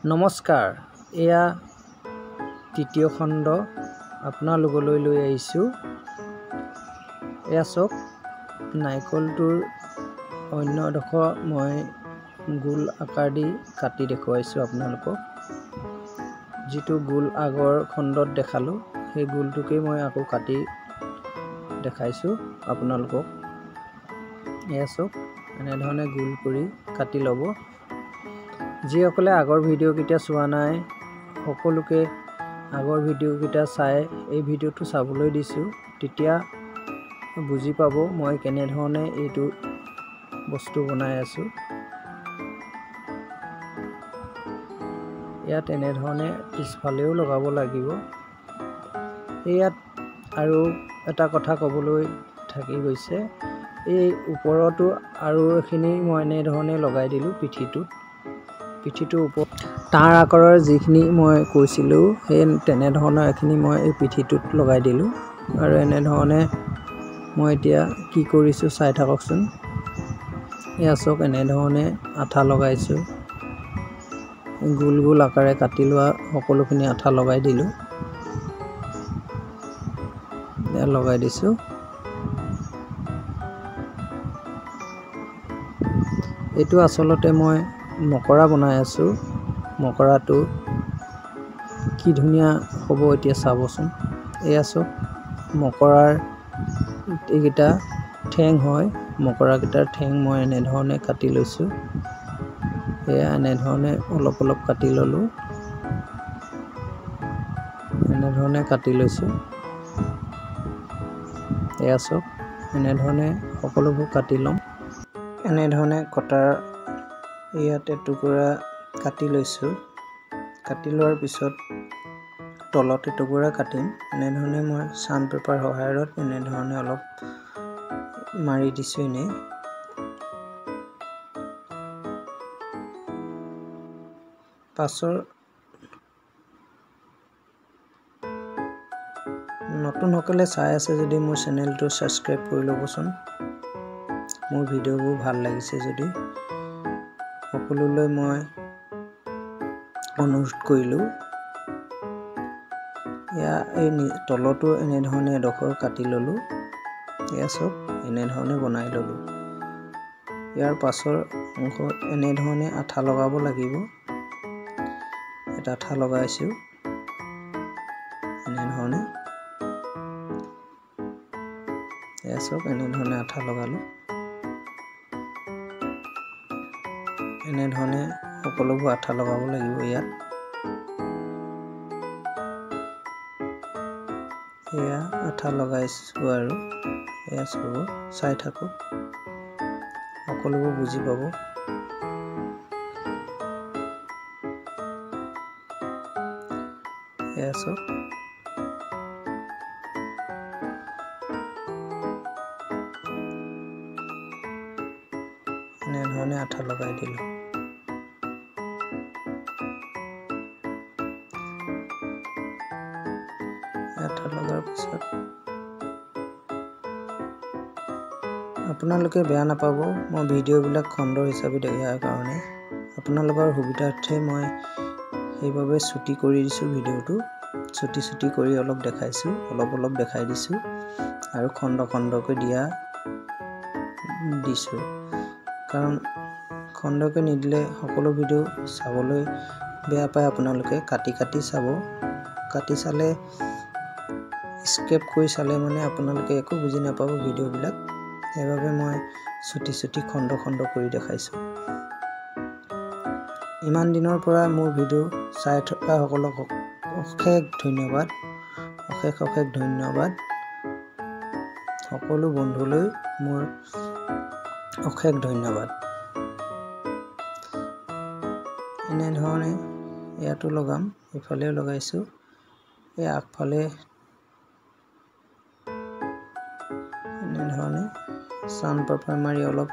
নমস্কাৰ, এয়া তৃতীয় খণ্ড আপোনালোকলৈ লৈ আহিছোঁ। এয়া চাওক, নাৰিকলটোৰ অন্য এডোখৰ মই গোল আকাৰ দি কাটি দেখুৱাইছোঁ আপোনালোকক। যিটো গোল আগৰ খণ্ডত দেখালোঁ, সেই গোলটোকে মই আকৌ কাটি দেখাইছোঁ আপোনালোকক। এয়া চাওক, এনেধৰণে গোল কৰি কাটি ল'ব। যিসকলে আগৰ ভিডিঅ'কেইটা চোৱা নাই, সকলোকে আগৰ ভিডিঅ'কেইটা চাই এই ভিডিঅ'টো চাবলৈ দিছোঁ। তেতিয়া বুজি পাব মই কেনেধৰণে এইটো বস্তু বনাই আছোঁ। ইয়াত এনেধৰণে পিছফালেও লগাব লাগিব। ইয়াত আৰু এটা কথা ক'বলৈ থাকি গৈছে, এই ওপৰতো আৰু এখিনি মই এনেধৰণে লগাই দিলোঁ পিঠিটোৰ ওপৰত। তাঁৰ আকাৰৰ যিখিনি মই কৈছিলোঁ, সেই তেনেধৰণৰ এখিনি মই এই পিঠিটোত লগাই দিলোঁ। আৰু এনেধৰণে মই এতিয়া কি কৰিছোঁ চাই থাককচোন। এয়া চাওক, এনেধৰণে আঠা লগাইছোঁ। গোল গোল আকাৰে কাটি লোৱা সকলোখিনি আঠা লগাই দিলোঁ। লগাই দিছোঁ। এইটো আচলতে মই মকৰা বনাই আছোঁ। মকৰাটো কি ধুনীয়া হ'ব এতিয়া চাবচোন। এয়া চাওক, মকৰাৰ এইকেইটা ঠেং হয়। মকৰাকেইটাৰ ঠেং মই এনেধৰণে কাটি লৈছোঁ। এয়া এনেধৰণে অলপ অলপ কাটি ল'লোঁ। এনেধৰণে কাটি লৈছোঁ। এয়া চাওক, এনেধৰণে সকলোবোৰ কাটি ল'ম। এনেধৰণে কটাৰ ইয়াত এটুকুৰা কাটি লৈছোঁ। কাটি লোৱাৰ পিছত তলত এটুকুৰা কাটিম। এনেধৰণে মই চান পেপাৰ সহায়ত এনেধৰণে অলপ মাৰি দিছোঁ। এনেই পাছৰ নতুনসকলে চাই আছে যদি মোৰ চেনেলটো ছাবস্ক্ৰাইব কৰি ল'বচোন। মোৰ ভিডিঅ'বোৰ ভাল লাগিছে যদি সকলোলৈ মই অনুৰোধ কৰিলোঁ। এয়া এই তলতো এনেধৰণে এডোখৰ কাটি ল'লোঁ। এয়া চাওক, এনেধৰণে বনাই ল'লোঁ। ইয়াৰ পাছৰ অংশত এনেধৰণে আঠা লগাব লাগিব। এটা আঠা লগাইছোঁ এনেধৰণে। এয়া চাওক, এনেধৰণে আঠা লগালোঁ। এনেধৰণে সকলোবোৰ আঠা লগাব লাগিব ইয়াত। এয়া আঠা লগাইছোঁ আৰু এয়া চাব, চাই থাকক, সকলোবোৰ বুজি পাব। এয়া চাওক, এনেধৰণে আঠা লগাই দিলোঁ। আঠা লগাৰ পিছত আপোনালোকে বেয়া নাপাব, মই ভিডিঅ'বিলাক খণ্ড হিচাপে দিয়াৰ কাৰণে। আপোনালোকৰ সুবিধাৰ্থে মই সেইবাবে ছুটি কৰি দিছোঁ ভিডিঅ'টো। ছুটি কৰি অলপ দেখাইছোঁ, অলপ দেখাই দিছোঁ আৰু খণ্ড খণ্ডকৈ দিছোঁ। কাৰণ খণ্ডকৈ নিদিলে সকলো ভিডিঅ' চাবলৈ বেয়া পায় আপোনালোকে। কাটি চাব। কাটি চালে, স্কেপ কৰি চালে মানে আপোনালোকে একো বুজি নাপাব ভিডিঅ'বিলাক। সেইবাবে মই ছুটি খণ্ড কৰি দেখাইছোঁ। ইমান দিনৰ পৰা মোৰ ভিডিঅ' চাই থকা সকলক অশেষ ধন্যবাদ। অশেষ ধন্যবাদ। সকলো বন্ধুলৈ মোৰ অশেষ ধন্যবাদ। এনেধৰণে ইয়াতো লগাম, ইফালেও লগাইছোঁ। এই আগফালে এনেধৰণে চান পেপাৰ মাৰি অলপ